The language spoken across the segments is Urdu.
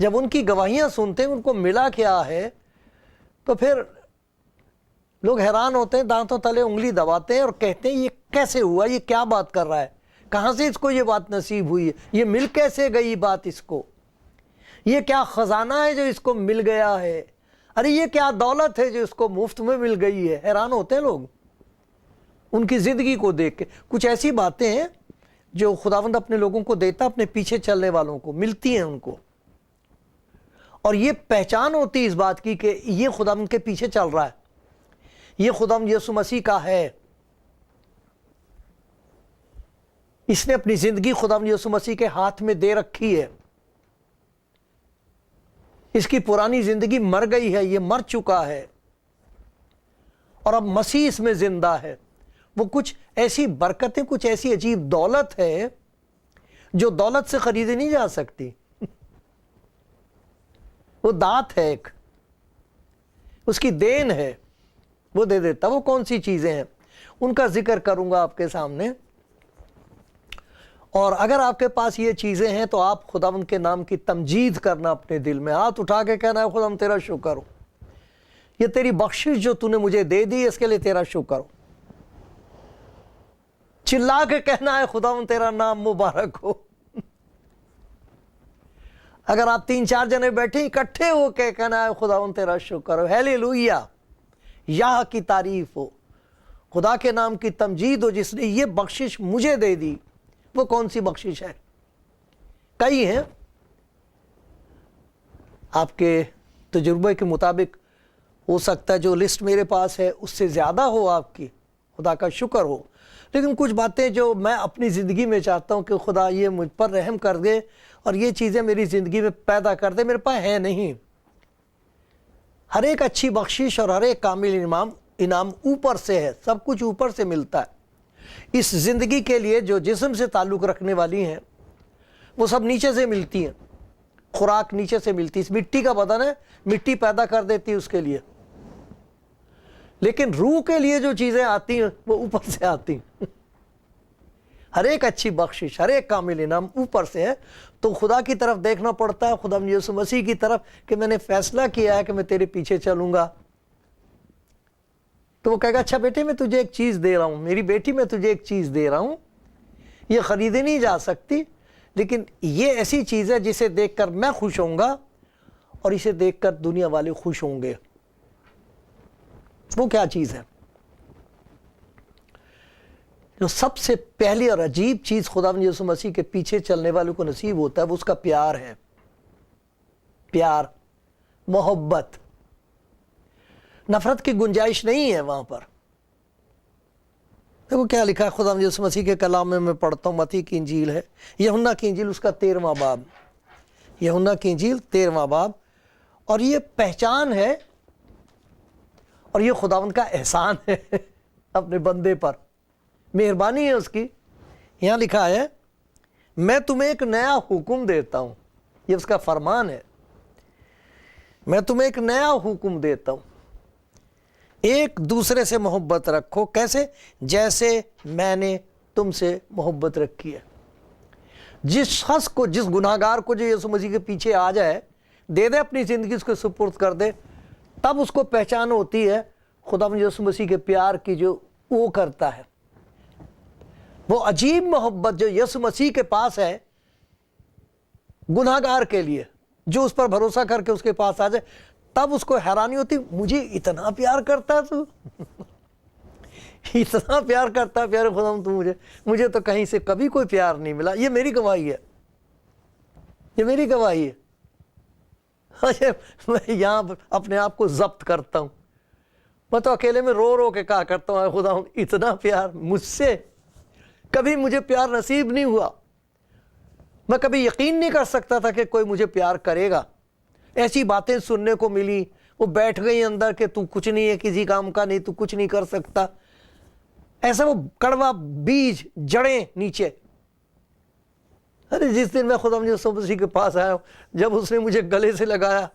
جب ان کی گواہیاں سنتے ہیں ان کو ملا کیا ہے تو پھر لوگ حیران ہوتے ہیں، دانتوں تلے انگلی دباتے ہیں اور کہتے ہیں یہ کیسے ہوا، یہ کیا بات کر رہا ہے، کہاں سے اس کو یہ بات نصیب ہوئی ہے، یہ مل کیسے گئی بات اس کو، یہ کیا خزانہ ہے جو اس کو مل گیا ہے، ارے یہ کیا دولت ہے جو اس کو مفت میں مل گئی ہے۔ حیران ہوتے ہیں لوگ ان کی زندگی کو دیکھ کے۔ کچھ ایسی باتیں ہیں جو خداوند اپنے لوگوں کو دیتا، اپنے پیچھے چلنے والوں کو ملتی ہیں ان کو، اور یہ پہچان ہوتی ہے اس بات کی کہ یہ خداوند کے پیچھے چل رہا ہے، یہ خداوند یسوع مسیح کا ہے، اس نے اپنی زندگی خداوند یسوع مسیح کے ہاتھ میں دے رکھی ہے، اس کی پرانی زندگی مر گئی ہے، یہ مر چکا ہے اور اب مسیح اس میں زندہ ہے۔ وہ کچھ ایسی برکتیں، کچھ ایسی عجیب دولت ہے جو دولت سے خریدی نہیں جا سکتی، وہ دات ہے ایک، اس کی دین ہے، وہ دے دیتا۔ وہ کون سی چیزیں ہیں ان کا ذکر کروں گا آپ کے سامنے، اور اگر آپ کے پاس یہ چیزیں ہیں تو آپ خداوند کے نام کی تمجید کرنا، اپنے دل میں ہاتھ اٹھا کے کہنا ہے خداوند تیرا شکر ہو، یہ تیری بخشش جو تو نے مجھے دے دی اس کے لیے تیرا شکر ہو۔ چلا کے کہنا ہے خداوند تیرا نام مبارک ہو۔ اگر آپ 3-4 جنے بیٹھے اکٹھے ہو کے کہنا ہے خداوند تیرا شکر ہو، ہیلیلویا، یہاں کی تعریف ہو، خدا کے نام کی تمجید ہو جس نے یہ بخشش مجھے دے دی۔ وہ کون سی بخشش ہے؟ کئی ہیں، آپ کے تجربے کے مطابق ہو سکتا ہے جو لسٹ میرے پاس ہے اس سے زیادہ ہو، آپ کی خدا کا شکر ہو، لیکن کچھ باتیں جو میں اپنی زندگی میں چاہتا ہوں کہ خدا یہ مجھ پر رحم کر دے اور یہ چیزیں میری زندگی میں پیدا کر دے، میرے پاس ہے نہیں۔ ہر ایک اچھی بخشش اور ہر ایک کامل انعام اوپر سے ہے، سب کچھ اوپر سے ملتا ہے۔ اس زندگی کے لیے جو جسم سے تعلق رکھنے والی ہیں وہ سب نیچے سے ملتی ہیں، خوراک نیچے سے ملتی ہے، اس مٹی کا بدن ہے، مٹی پیدا کر دیتی ہے اس کے لیے، لیکن روح کے لیے جو چیزیں آتی ہیں وہ اوپر سے آتی ہیں۔ ہر ایک اچھی بخشش، ہر ایک کامل انعام اوپر سے ہے، تو خدا کی طرف دیکھنا پڑتا ہے، خدا یسوع مسیح کی طرف، کہ میں نے فیصلہ کیا ہے کہ میں تیرے پیچھے چلوں گا۔ تو وہ کہے گا اچھا بیٹے میں تجھے ایک چیز دے رہا ہوں، میری بیٹی میں تجھے ایک چیز دے رہا ہوں، یہ خریدی نہیں جا سکتی، لیکن یہ ایسی چیز ہے جسے دیکھ کر میں خوش ہوں گا اور اسے دیکھ کر دنیا والے خوش ہوں گے۔ وہ کیا چیز ہے؟ جو سب سے پہلی اور عجیب چیز خداوند یسوع مسیح کے پیچھے چلنے والوں کو نصیب ہوتا ہے وہ اس کا پیار ہے۔ پیار، محبت، نفرت کی گنجائش نہیں ہے وہاں پر۔ دیکھو کیا لکھا ہے خداوند یسوع مسیح کے کلام میں پڑھتا ہوں، متی کی انجیل ہے، یوحنا کی انجیل اس کا 13واں باب، یوحنا کی انجیل 13واں باب، اور یہ پہچان ہے اور یہ خداوند کا احسان ہے اپنے بندے پر، مہربانی ہے اس کی۔ یہاں لکھا ہے میں تمہیں ایک نیا حکم دیتا ہوں، یہ اس کا فرمان ہے، میں تمہیں ایک نیا حکم دیتا ہوں، ایک دوسرے سے محبت رکھو، کیسے؟ جیسے میں نے تم سے محبت رکھی ہے۔ جس شخص کو، جس گناہگار کو جو یسوع مسیح کے پیچھے آ جائے، دے دے اپنی زندگی اس کو سپرد کر دے، تب اس کو پہچان ہوتی ہے خداوند یسوع مسیح کے پیار کی جو وہ کرتا ہے۔ وہ عجیب محبت جو یسوع مسیح کے پاس ہے گناہگار کے لیے، جو اس پر بھروسہ کر کے اس کے پاس آ جائے، تب اس کو حیرانی ہوتی، مجھے اتنا پیار کرتا ہے تو اتنا پیار کرتا ہے پیارے خداوند تو مجھے تو کہیں سے کبھی کوئی پیار نہیں ملا۔ یہ میری گواہی ہے، یہ میری گواہی ہے۔ میں یہاں اپنے آپ کو ضبط کرتا ہوں، میں تو اکیلے میں رو رو کے کہا کرتا ہوں اے خداوند اتنا پیار مجھ سے کبھی مجھے پیار نصیب نہیں ہوا، میں کبھی یقین نہیں کر سکتا تھا کہ کوئی مجھے پیار کرے گا۔ ایسی باتیں سننے کو ملی، وہ بیٹھ گئی اندر کہ تو کچھ نہیں ہے، کسی کام کا نہیں، تو کچھ نہیں کر سکتا، ایسا وہ کڑوا بیج جڑیں نیچے۔ ارے جس دن میں خدا یسوع مسیح کے پاس آیا، جب اس نے مجھے گلے سے لگایا،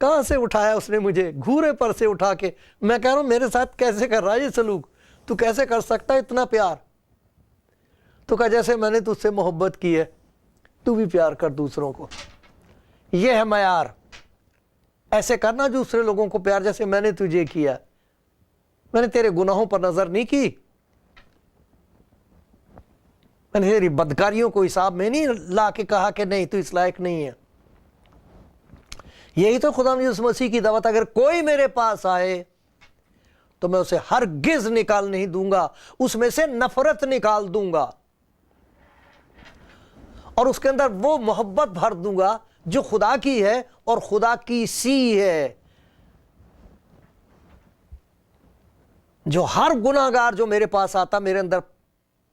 کہاں سے اٹھایا اس نے مجھے؟ گھورے پر سے اٹھا کے، میں کہہ رہا ہوں میرے ساتھ کیسے کر رہا ہے یہ سلوک، تو کیسے کر سکتا ہے اتنا پیار؟ تو کہا جیسے میں نے تجھ سے محبت کی ہے تو بھی پیار کر دوسروں کو۔ یہ ہے معیار. ایسے کرنا دوسرے لوگوں کو پیار جیسے میں نے تجھے کیا. میں نے تیرے گناہوں پر نظر نہیں کی, میں نے تیری بدکاریوں کو حساب میں نہیں لا کے کہا کہ نہیں تو اس لائق نہیں ہے. یہی تو خدا یسوع مسیح کی دعوت. اگر کوئی میرے پاس آئے تو میں اسے ہرگز نکال نہیں دوں گا, اس میں سے نفرت نکال دوں گا اور اس کے اندر وہ محبت بھر دوں گا جو خدا کی ہے اور خدا کی سی ہے. جو ہر گناہگار جو میرے پاس آتا میرے اندر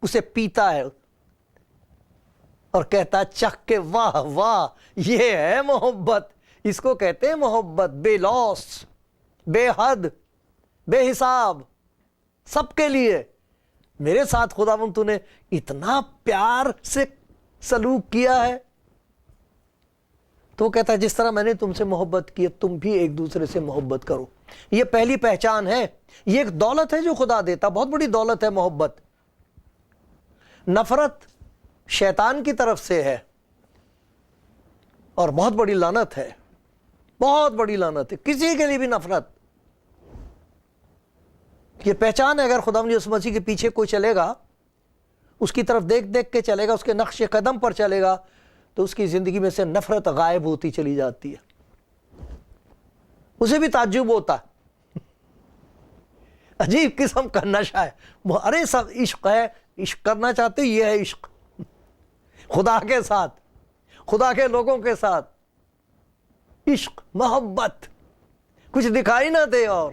اسے پیتا ہے اور کہتا ہے چکھ کے واہ واہ, یہ ہے محبت. اس کو کہتے ہیں محبت, بے لوث, بے حد, بے حساب, سب کے لیے. میرے ساتھ خداوند تو نے اتنا پیار سے سلوک کیا ہے. تو وہ کہتا ہے جس طرح میں نے تم سے محبت کی تم بھی ایک دوسرے سے محبت کرو. یہ پہلی پہچان ہے. یہ ایک دولت ہے جو خدا دیتا, بہت بڑی دولت ہے محبت. نفرت شیطان کی طرف سے ہے اور بہت بڑی لعنت ہے, بہت بڑی لعنت ہے. کسی کے لیے بھی نفرت. یہ پہچان ہے. اگر خدا یسوع مسیح کے پیچھے کوئی چلے گا, اس کی طرف دیکھ دیکھ کے چلے گا, اس کے نقش قدم پر چلے گا, تو اس کی زندگی میں سے نفرت غائب ہوتی چلی جاتی ہے. اسے بھی تعجب ہوتا ہے, عجیب قسم کا نشہ ہے. ارے سب عشق ہے, عشق کرنا چاہتے, یہ ہے عشق. خدا کے ساتھ, خدا کے لوگوں کے ساتھ عشق, محبت, کچھ دکھائی نہ دے اور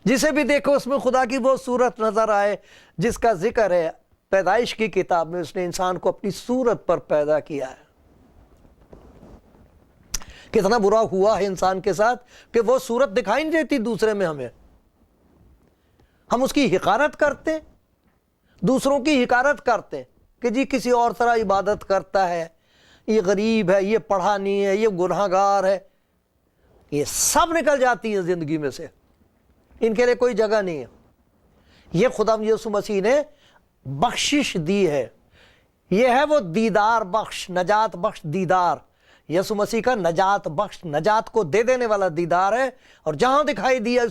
جسے بھی دیکھو اس میں خدا کی وہ صورت نظر آئے جس کا ذکر ہے پیدائش کی کتاب میں. اس نے انسان کو اپنی صورت پر پیدا کیا ہے. کتنا برا ہوا ہے انسان کے ساتھ کہ وہ صورت دکھائی نہیں دیتی دوسرے میں ہمیں. ہم اس کی حقارت کرتے, دوسروں کی حقارت کرتے کہ جی کسی اور طرح عبادت کرتا ہے, یہ غریب ہے, یہ پڑھا نہیں ہے, یہ گناہگار ہے. یہ سب نکل جاتی ہیں زندگی میں سے, ان کے لیے کوئی جگہ نہیں ہے. یہ خدا یسوع مسیح نے بخشش دی ہے. یہ ہے وہ دیدار بخش, نجات بخش دیدار. یسوع مسیح کا نجات بخش, نجات کو دے دینے والا دیدار ہے. اور جہاں دکھائی دیا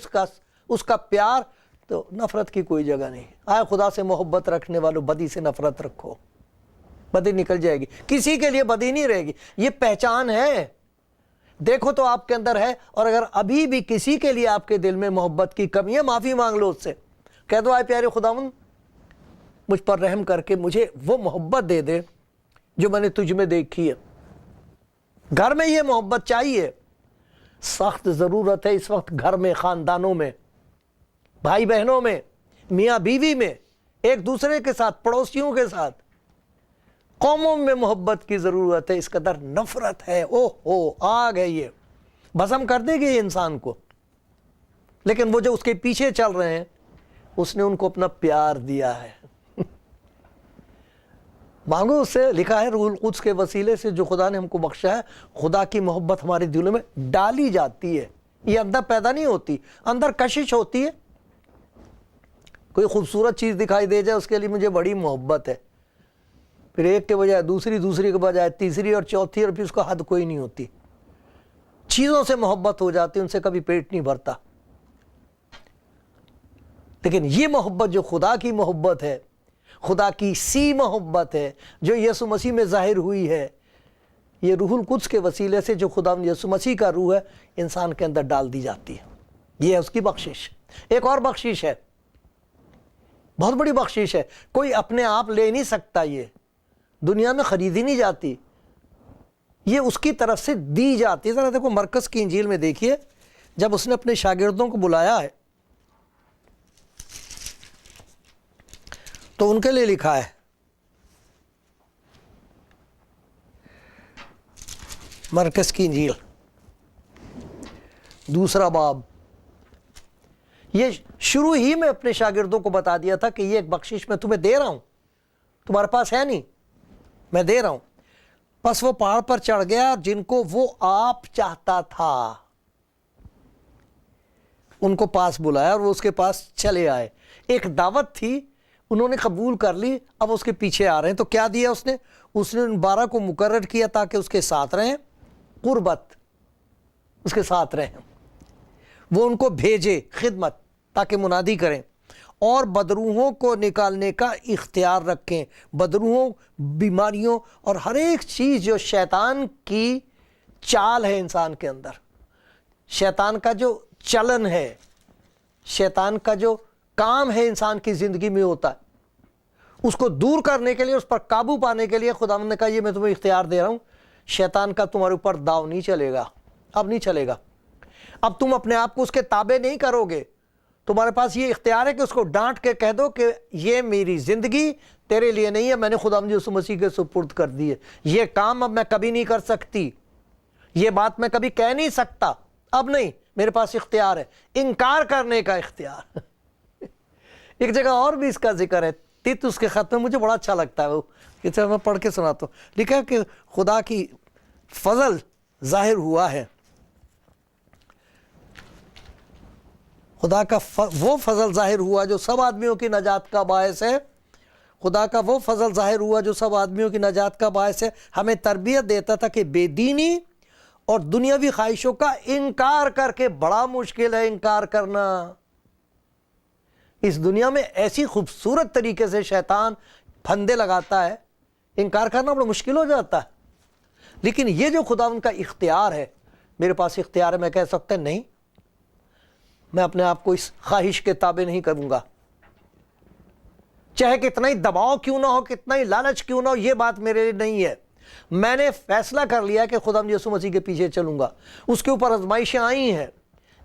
اس کا پیار, تو نفرت کی کوئی جگہ نہیں. آئے خدا سے محبت رکھنے والوں, بدی سے نفرت رکھو, بدی نکل جائے گی. کسی کے لیے بدی نہیں رہے گی. یہ پہچان ہے. دیکھو تو آپ کے اندر ہے. اور اگر ابھی بھی کسی کے لیے آپ کے دل میں محبت کی کمی ہے, معافی مانگ لو اس سے. کہہ دو آئے پیارے خداوند مجھ پر رحم کر کے مجھے وہ محبت دے دے جو میں نے تجھ میں دیکھی ہے. گھر میں یہ محبت چاہیے, سخت ضرورت ہے اس وقت. گھر میں, خاندانوں میں, بھائی بہنوں میں, میاں بیوی میں, ایک دوسرے کے ساتھ, پڑوسیوں کے ساتھ, قوموں میں محبت کی ضرورت ہے. اس قدر نفرت ہے, آگ ہے, یہ بھسم کر دے گی انسان کو. لیکن وہ جو اس کے پیچھے چل رہے ہیں, اس نے ان کو اپنا پیار دیا ہے. مانگو اس سے. لکھا ہے روح القدس کے وسیلے سے جو خدا نے ہم کو بخشا ہے, خدا کی محبت ہمارے دلوں میں ڈالی جاتی ہے. یہ اندر پیدا نہیں ہوتی, اندر کشش ہوتی ہے. کوئی خوبصورت چیز دکھائی دے جائے اس کے لیے مجھے بڑی محبت ہے, پھر ایک کے بجائے دوسری, دوسری کے بجائے تیسری اور چوتھی, اور پھر اس کا حد کوئی نہیں ہوتی. چیزوں سے محبت ہو جاتی, ان سے کبھی پیٹ نہیں بھرتا. لیکن یہ محبت جو خدا کی محبت ہے, خدا کی سی محبت ہے جو یسوع مسیح میں ظاہر ہوئی ہے, یہ روح القدس کے وسیلے سے جو خدا یسوع مسیح کا روح ہے انسان کے اندر ڈال دی جاتی ہے. یہ ہے اس کی بخشش. ایک اور بخشش ہے, بہت بڑی بخشش ہے. کوئی اپنے آپ لے نہیں سکتا, یہ دنیا میں خریدی نہیں جاتی, یہ اس کی طرف سے دی جاتی ہے. ذرا دیکھو مرکز کی انجیل میں دیکھیے, جب اس نے اپنے شاگردوں کو بلایا ہے تو ان کے لیے لکھا ہے, مرکز کی انجیل 2 باب. یہ شروع ہی میں اپنے شاگردوں کو بتا دیا تھا کہ یہ ایک بخشش میں تمہیں دے رہا ہوں, تمہارے پاس ہے نہیں, میں دے رہا ہوں. پس وہ پہاڑ پر چڑھ گیا, جن کو وہ آپ چاہتا تھا ان کو پاس بلایا اور وہ اس کے پاس چلے آئے. ایک دعوت تھی, انہوں نے قبول کر لی، اب اس کے پیچھے آ رہے ہیں۔ تو کیا دیا اس نے ان 12 کو مقرر کیا تاکہ اس کے ساتھ رہیں، قربت، اس کے ساتھ رہیں، وہ ان کو بھیجے خدمت تاکہ منادی کریں، اور بدروحوں کو نکالنے کا اختیار رکھیں، بدروحوں، بیماریوں اور ہر ایک چیز جو شیطان کی چال ہے انسان کے اندر، شیطان کا جو چلن ہے، شیطان کا جو کام ہے انسان کی زندگی میں ہوتا ہے، اس کو دور کرنے کے لیے، اس پر قابو پانے کے لیے خداوند نے کہا یہ میں تمہیں اختیار دے رہا ہوں، شیطان کا تمہارے اوپر داؤ نہیں چلے گا، اب نہیں چلے گا، اب تم اپنے آپ کو اس کے تابع نہیں کرو گے، تمہارے پاس یہ اختیار ہے کہ اس کو ڈانٹ کے کہہ دو کہ یہ میری زندگی تیرے لیے نہیں ہے، میں نے خداوند یسوع مسیح کے سپرد کر دی ہے، یہ کام اب میں کبھی نہیں کر سکتی، یہ بات میں کبھی کہہ نہیں سکتا، اب نہیں، میرے پاس اختیار ہے، انکار کرنے کا اختیار۔ ایک جگہ اور بھی اس کا ذکر ہے، تیتوس کے خط میں، مجھے بڑا اچھا لگتا ہے وہ، کہ میں پڑھ کے سناتا ہوں، لکھا ہے کہ خدا کی فضل ظاہر ہوا ہے، خدا کا وہ فضل ظاہر ہوا جو سب آدمیوں کی نجات کا باعث ہے، خدا کا وہ فضل ظاہر ہوا جو سب آدمیوں کی نجات کا باعث ہے، ہمیں تربیت دیتا تھا کہ بے دینی اور دنیاوی خواہشوں کا انکار کر کے، بڑا مشکل ہے انکار کرنا، اس دنیا میں ایسی خوبصورت طریقے سے شیطان پھندے لگاتا ہے، انکار کرنا بڑا مشکل ہو جاتا ہے، لیکن یہ جو خداوند کا اختیار ہے، میرے پاس اختیار ہے، میں کہہ سکتا نہیں، میں اپنے آپ کو اس خواہش کے تابع نہیں کروں گا، چاہے کتنا ہی دباؤ کیوں نہ ہو، کتنا ہی لالچ کیوں نہ ہو، یہ بات میرے لیے نہیں ہے، میں نے فیصلہ کر لیا کہ خداوند یسوع مسیح کے پیچھے چلوں گا، اس کے اوپر آزمائشیں آئی ہیں،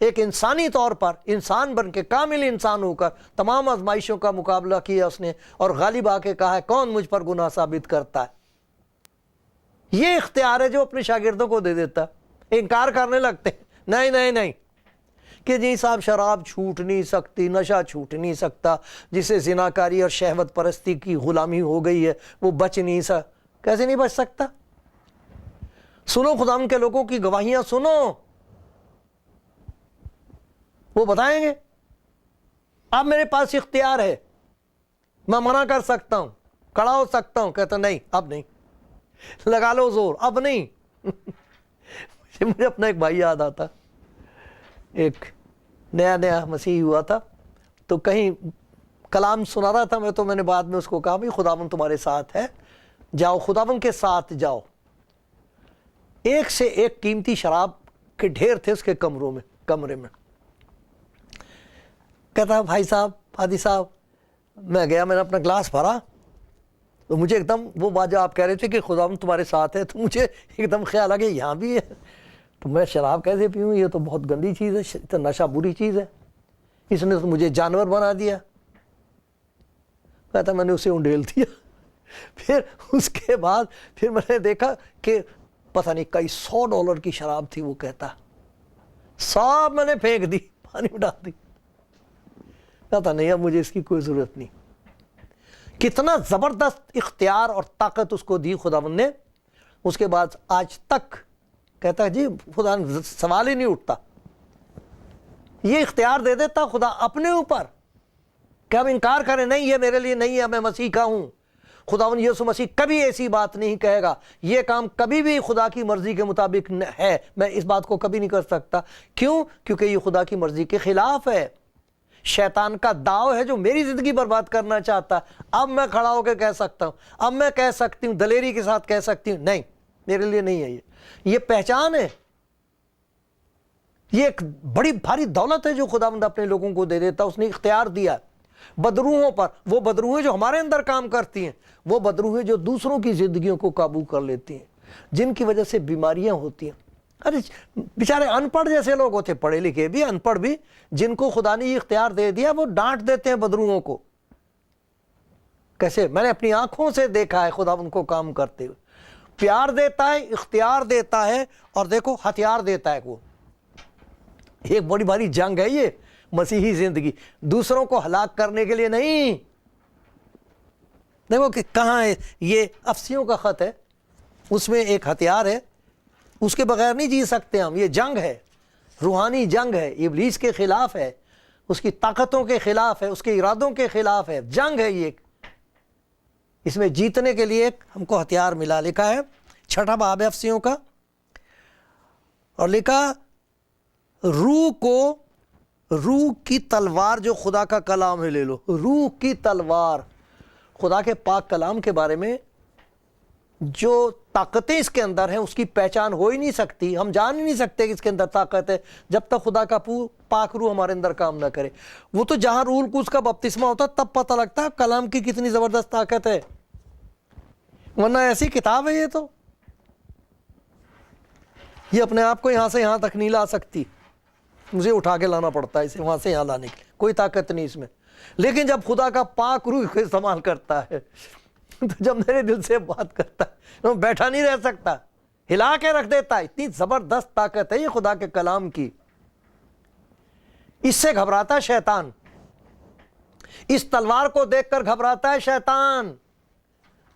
ایک انسانی طور پر انسان بن کے، کامل انسان ہو کر تمام آزمائشوں کا مقابلہ کیا اس نے، اور غالب آ کے کہا ہے کون مجھ پر گناہ ثابت کرتا ہے۔ یہ اختیار ہے جو اپنے شاگردوں کو دے دیتا ہے، انکار کرنے لگتے ہیں، نہیں نہیں نہیں، کہ جی صاحب شراب چھوٹ نہیں سکتی، نشہ چھوٹ نہیں سکتا، جسے زناکاری اور شہوت پرستی کی غلامی ہو گئی ہے وہ بچ نہیں کیسے نہیں بچ سکتا؟ سنو خداوند کے لوگوں کی گواہیاں سنو، وہ بتائیں گے اب میرے پاس اختیار ہے، میں منع کر سکتا ہوں، کھڑا ہو سکتا ہوں، کہتا نہیں اب نہیں، لگا لو زور، اب نہیں۔ مجھے اپنا ایک بھائی یاد آتا، ایک نیا نیا مسیحی ہوا تھا، تو کہیں کلام سنا رہا تھا میں نے بعد میں اس کو کہا بھائی خداوند تمہارے ساتھ ہے، جاؤ خداوند کے ساتھ جاؤ۔ ایک سے ایک قیمتی شراب کے ڈھیر تھے اس کے کمرے میں، کہتا بھائی صاحب، فادی صاحب، میں گیا، میں نے اپنا گلاس بھرا، تو مجھے ایک دم وہ بات جو آپ کہہ رہے تھے کہ خداوند تمہارے ساتھ ہے، تو مجھے ایک دم خیال آ گیا یہاں بھی ہے، تو میں شراب کیسے پیوں، یہ تو بہت گندی چیز ہے، تو نشہ بری چیز ہے، اس نے تو مجھے جانور بنا دیا۔ کہتا میں نے اسے انڈیل دیا، پھر اس کے بعد پھر میں نے دیکھا کہ پتہ نہیں کئی $100 کی شراب تھی، وہ کہتا سب میں نے پھینک دی، پانی میں ڈال دی، کہتا نہیں اب مجھے اس کی کوئی ضرورت نہیں۔ کتنا زبردست اختیار اور طاقت اس کو دی خداوند نے، اس کے بعد آج تک کہتا جی خدا سوال ہی نہیں اٹھتا، یہ اختیار دے دیتا خدا اپنے اوپر کہ ہم انکار کریں، نہیں یہ میرے لیے نہیں ہے، میں مسیح کا ہوں۔ خداوند یسوع مسیح کبھی ایسی بات نہیں کہے گا، یہ کام کبھی بھی خدا کی مرضی کے مطابق ہے، میں اس بات کو کبھی نہیں کر سکتا، کیوں؟ کیونکہ یہ خدا کی مرضی کے خلاف ہے، شیطان کا داؤ ہے جو میری زندگی برباد کرنا چاہتا ہے۔ اب میں کھڑا ہو کے کہہ سکتا ہوں، اب میں کہہ سکتی ہوں، دلیری کے ساتھ کہہ سکتی ہوں، نہیں میرے لیے نہیں ہے، یہ پہچان ہے، یہ ایک بڑی بھاری دولت ہے جو خداوند اپنے لوگوں کو دے دیتا، اس نے اختیار دیا بدروحوں پر، وہ بدروہیں جو ہمارے اندر کام کرتی ہیں، وہ بدروہیں جو دوسروں کی زندگیوں کو قابو کر لیتی ہیں، جن کی وجہ سے بیماریاں ہوتی ہیں۔ ارے بیچارے ان پڑھ جیسے لوگ ہوتے، پڑھے لکھے بھی ان پڑھ بھی، جن کو خدا نے یہ اختیار دے دیا، وہ ڈانٹ دیتے ہیں بدروحوں کو۔ کیسے؟ میں نے اپنی آنکھوں سے دیکھا ہے خدا ان کو کام کرتے ہوئے، پیار دیتا ہے، اختیار دیتا ہے، اور دیکھو ہتھیار دیتا ہے۔ وہ ایک بڑی بھاری جنگ ہے یہ مسیحی زندگی، دوسروں کو ہلاک کرنے کے لیے نہیں۔ دیکھو کہ کہاں ہے، یہ افسیوں کا خط ہے، اس میں ایک ہتھیار ہے، اس کے بغیر نہیں جی سکتے ہم، یہ جنگ ہے، روحانی جنگ ہے، ابلیس کے خلاف ہے، اس کی طاقتوں کے خلاف ہے، اس کے ارادوں کے خلاف ہے، جنگ ہے یہ۔ اس میں جیتنے کے لیے ایک ہم کو ہتھیار ملا، لکھا ہے 6 باب ہے افسیوں کا، اور لکھا روح کی تلوار جو خدا کا کلام ہے لے لو۔ روح کی تلوار، خدا کے پاک کلام کے بارے میں جو طاقتیں اس کے اندر ہیں اس کی پہچان ہو ہی نہیں سکتی، ہم جان ہی نہیں سکتے کہ اس کے اندر طاقت ہے جب تک خدا کا پاک روح ہمارے اندر کام نہ کرے۔ وہ تو جہاں روح القدس کا بپتسمہ ہوتا تب پتہ لگتا ہے کلام کی کتنی زبردست طاقت ہے، ورنہ ایسی کتاب ہے یہ تو، یہ اپنے آپ کو یہاں سے یہاں تک نہیں لا سکتی، مجھے اٹھا کے لانا پڑتا ہے اسے وہاں سے یہاں لانے کے لیے، کوئی طاقت نہیں اس میں۔ لیکن جب خدا کا پاک روح کو استعمال کرتا ہے تو جب میرے دل سے بات کرتا ہے میں بیٹھا نہیں رہ سکتا، ہلا کے رکھ دیتا ہے۔ اتنی زبردست طاقت ہے یہ خدا کے کلام کی، اس سے گھبراتا ہے شیطان، اس تلوار کو دیکھ کر گھبراتا ہے شیطان۔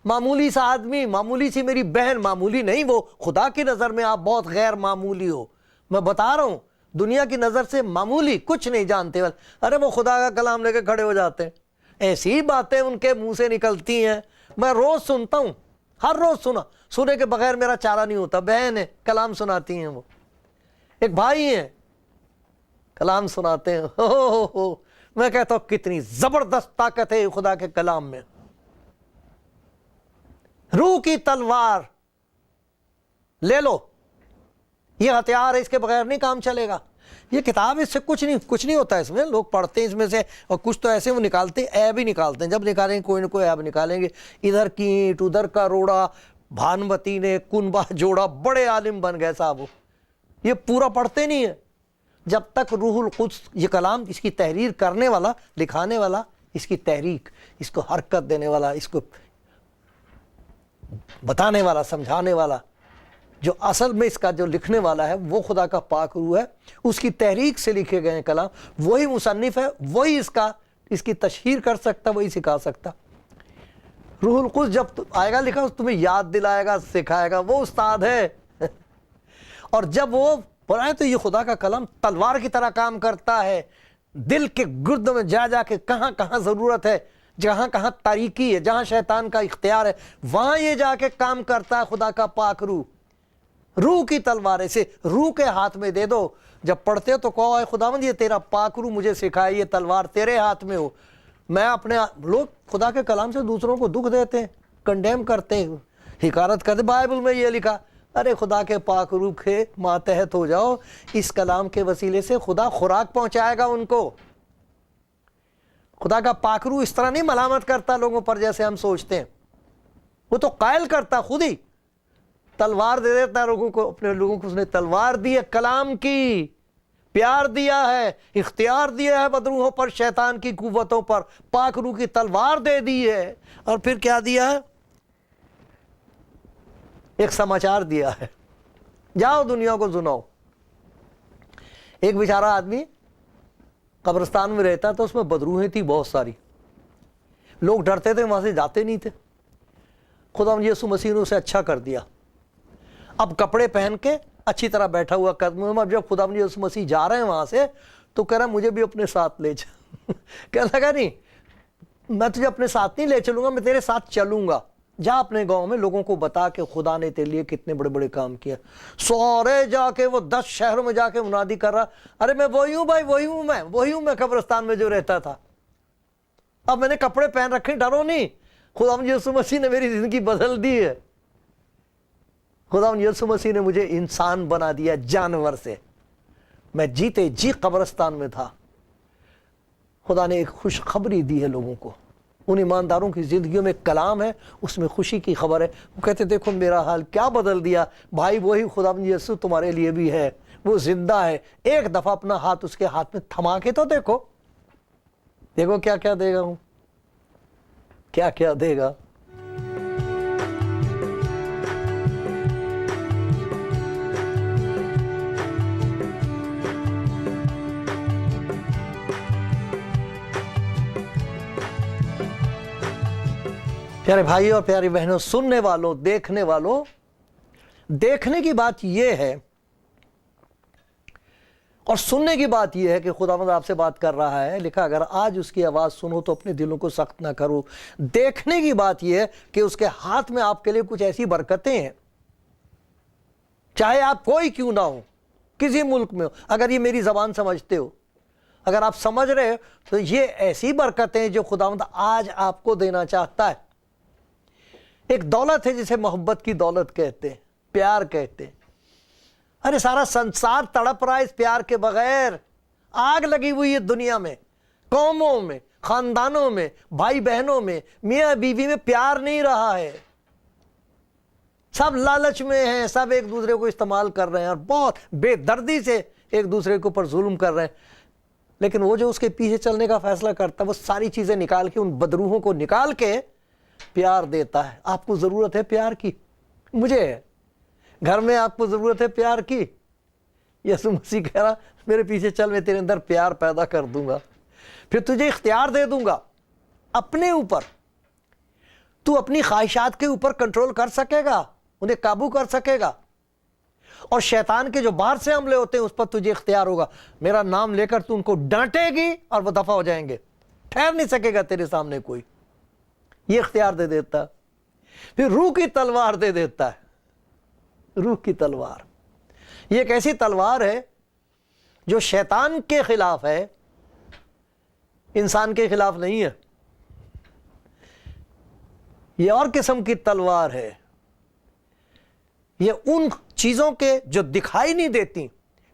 معمولی سا آدمی، معمولی سی میری بہن، معمولی نہیں وہ، خدا کی نظر میں آپ بہت غیر معمولی ہو، میں بتا رہا ہوں، دنیا کی نظر سے معمولی، کچھ نہیں جانتے، ارے وہ خدا کا کلام لے کے کھڑے ہو جاتے ہیں، ایسی باتیں ان کے منہ سے نکلتی ہیں، میں روز سنتا ہوں، ہر روز سنے کے بغیر میرا چارہ نہیں ہوتا۔ بہن ہے کلام سناتی ہیں، وہ ایک بھائی ہیں کلام سناتے ہیں، ہو میں کہتا ہوں کتنی زبردست طاقت ہے خدا کے کلام میں۔ روح کی تلوار لے لو، یہ ہتھیار ہے، اس کے بغیر نہیں کام چلے گا۔ یہ کتاب اس سے کچھ نہیں ہوتا ہے، اس میں لوگ پڑھتے ہیں اس میں سے، اور کچھ تو ایسے وہ نکالتے ہیں، عیب ہی نکالتے ہیں، جب نکالیں گے کوئی نہ کوئی عیب نکالیں گے، ادھر کی اینٹ ادھر کا روڑا، بھانوتی نے کنبا جوڑا، بڑے عالم بن گئے صاحب۔ یہ پورا پڑھتے نہیں ہیں جب تک روح القدس یہ کلام، اس کی تحریر کرنے والا، لکھانے والا، اس کی تحریک، اس کو حرکت دینے والا، اس کو بتانے والا، سمجھانے والا، جو اصل میں اس کا جو لکھنے والا ہے وہ خدا کا پاک روح ہے، اس کی تحریک سے لکھے گئے کلام، وہی مصنف ہے، وہی اس کی تشہیر کر سکتا، وہی سکھا سکتا۔ روح القدس جب آئے گا لکھا تمہیں یاد دلائے گا، سکھائے گا، وہ استاد ہے۔ اور جب وہ پڑھائے تو یہ خدا کا کلام تلوار کی طرح کام کرتا ہے، دل کے گرد میں جا کے کہاں کہاں ضرورت ہے، جہاں کہاں تاریکی ہے، جہاں شیطان کا اختیار ہے، وہاں یہ جا کے کام کرتا ہے خدا کا پاک روح۔ روح کی تلوار اسے روح کے ہاتھ میں دے دو، جب پڑھتے ہو تو کہو اے خداوند یہ تیرا پاک روح مجھے سکھائے، یہ تلوار تیرے ہاتھ میں ہو۔ میں اپنے لوگ خدا کے کلام سے دوسروں کو دکھ دیتے ہیں، کنڈیم کرتے ہیں، حکارت کرتے، بائبل میں یہ لکھا، ارے خدا کے پاک روح کے ماتحت ہو جاؤ، اس کلام کے وسیلے سے خدا خوراک پہنچائے گا ان کو۔ خدا کا پاک روح اس طرح نہیں ملامت کرتا لوگوں پر جیسے ہم سوچتے ہیں، وہ تو قائل کرتا، خود ہی تلوار دے دیتا ہے لوگوں کو، اپنے لوگوں کو اس نے تلوار دی ہے کلام کی، پیار دیا ہے، اختیار دیا ہے بدروحوں پر، شیطان کی قوتوں پر، پاک روح کی تلوار دے دی ہے، اور پھر کیا دیا ہے؟ ایک سماچار دیا ہے، جاؤ دنیا کو سناؤ۔ ایک بیچارہ آدمی قبرستان میں رہتا تو اس میں بدروحیں تھی بہت ساری، لوگ ڈرتے تھے وہاں سے جاتے نہیں تھے، خدا یسوع مسیح نے اسے اچھا کر دیا، اب کپڑے پہن کے اچھی طرح بیٹھا ہوا قدم، اب جب خدا یسوع مسیح جا رہے ہیں وہاں سے تو کہہ رہا مجھے بھی اپنے ساتھ لے جا۔ کہنے لگا نہیں میں تجھے اپنے ساتھ نہیں لے چلوں گا، میں تیرے ساتھ چلوں گا، جا اپنے گاؤں میں لوگوں کو بتا کہ خدا نے تیرے لیے کتنے بڑے بڑے کام کیا۔ سورے جا کے وہ 10 شہروں میں جا کے منادی کر رہا، ارے میں وہی ہوں بھائی، وہی ہوں میں قبرستان میں جو رہتا تھا، اب میں نے کپڑے پہن رکھے، ڈرو نہیں، خدا یسوع مسیح نے میری زندگی بدل دی ہے، خدا یسوع مسیح نے مجھے انسان بنا دیا جانور سے، میں جیتے جی قبرستان میں تھا۔ خدا نے ایک خوشخبری دی ہے لوگوں کو، ان ایمانداروں کی زندگیوں میں کلام ہے، اس میں خوشی کی خبر ہے، وہ کہتے دیکھو میرا حال کیا بدل دیا بھائی، وہی خدا یسوع تمہارے لیے بھی ہے، وہ زندہ ہے، ایک دفعہ اپنا ہاتھ اس کے ہاتھ میں تھما کے تو دیکھو کیا کیا دے گا، کیا کیا دے گا۔ پیارے بھائی اور پیاری بہنوں، سننے والوں، دیکھنے والوں، دیکھنے کی بات یہ ہے، اور سننے کی بات یہ ہے کہ خداوند آپ سے بات کر رہا ہے، لکھا اگر آج اس کی آواز سنو تو اپنے دلوں کو سخت نہ کرو۔ دیکھنے کی بات یہ ہے کہ اس کے ہاتھ میں آپ کے لیے کچھ ایسی برکتیں ہیں، چاہے آپ کوئی کیوں نہ ہو، کسی ملک میں ہو، اگر یہ میری زبان سمجھتے ہو، اگر آپ سمجھ رہے ہو تو یہ ایسی برکتیں جو خداوند آج آپ کو دینا چاہتا ہے۔ ایک دولت ہے جسے محبت کی دولت کہتے ہیں، پیار کہتے ہیں۔ ارے سارا سنسار تڑپ رہا ہے اس پیار کے بغیر، آگ لگی ہوئی ہے دنیا میں، قوموں میں، خاندانوں میں، بھائی بہنوں میں، میاں بیوی میں پیار نہیں رہا ہے، سب لالچ میں ہیں، سب ایک دوسرے کو استعمال کر رہے ہیں اور بہت بے دردی سے ایک دوسرے کے اوپر ظلم کر رہے ہیں۔ لیکن وہ جو اس کے پیچھے چلنے کا فیصلہ کرتا ہے وہ ساری چیزیں نکال کے، ان بدروحوں کو نکال کے پیار دیتا ہے۔ آپ کو ضرورت ہے پیار کی، مجھے ہے، گھر میں آپ کو ضرورت ہے پیار کی۔ یسوع مسیح کہہ رہا میرے پیچھے چل، میں تیرے اندر پیار پیدا کر دوں گا، پھر تجھے اختیار دے دوں گا اپنے اوپر، تو اپنی خواہشات کے اوپر کنٹرول کر سکے گا، انہیں قابو کر سکے گا، اور شیطان کے جو باہر سے حملے ہوتے ہیں اس پر تجھے اختیار ہوگا۔ میرا نام لے کر تو ان کو ڈانٹے گی اور وہ دفع ہو جائیں گے، ٹھہر نہیں سکے گا تیرے سامنے کوئی۔ یہ اختیار دے دیتا۔ پھر روح کی تلوار دے دیتا ہے۔ روح کی تلوار یہ ایک ایسی تلوار ہے جو شیطان کے خلاف ہے، انسان کے خلاف نہیں ہے۔ یہ اور قسم کی تلوار ہے، یہ ان چیزوں کے جو دکھائی نہیں دیتی،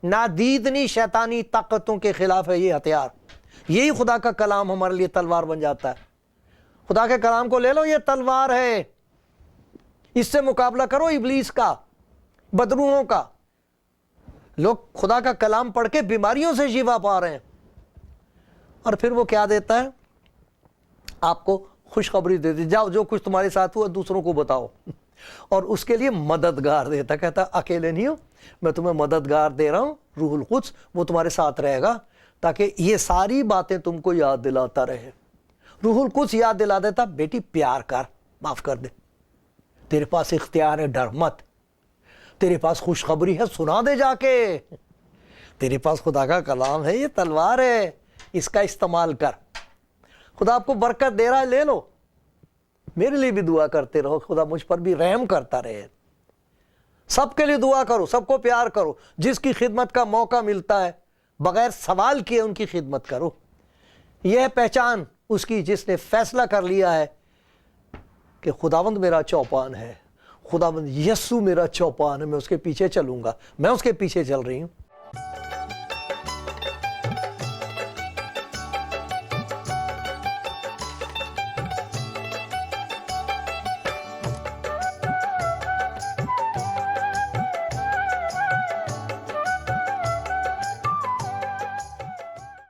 نادیدنی شیطانی طاقتوں کے خلاف ہے یہ ہتھیار۔ یہی خدا کا کلام ہمارے لیے تلوار بن جاتا ہے۔ خدا کے کلام کو لے لو، یہ تلوار ہے، اس سے مقابلہ کرو ابلیس کا، بدروحوں کا۔ لوگ خدا کا کلام پڑھ کے بیماریوں سے شفا پا رہے ہیں، اور پھر وہ کیا دیتا ہے؟ آپ کو خوشخبری دیتے، جاؤ جو کچھ تمہارے ساتھ ہوا دوسروں کو بتاؤ، اور اس کے لیے مددگار دیتا، کہتا اکیلے نہیں ہو، میں تمہیں مددگار دے رہا ہوں، روح القدس، وہ تمہارے ساتھ رہے گا تاکہ یہ ساری باتیں تم کو یاد دلاتا رہے۔ روح القدس یاد دلا دیتا، بیٹی پیار کر، معاف کر دے، تیرے پاس اختیار ہے، ڈر مت، تیرے پاس خوشخبری ہے، سنا دے جا کے، تیرے پاس خدا کا کلام ہے، یہ تلوار ہے، اس کا استعمال کر۔ خدا آپ کو برکت دے رہا ہے، لے لو۔ میرے لیے بھی دعا کرتے رہو، خدا مجھ پر بھی رحم کرتا رہے۔ سب کے لیے دعا کرو، سب کو پیار کرو، جس کی خدمت کا موقع ملتا ہے بغیر سوال کیے ان کی خدمت کرو۔ یہ ہے پہچان اس کی جس نے فیصلہ کر لیا ہے کہ خداوند میرا چوپان ہے، خداوند یسوع میرا چوپان ہے، میں اس کے پیچھے چلوں گا، میں اس کے پیچھے چل رہی ہوں۔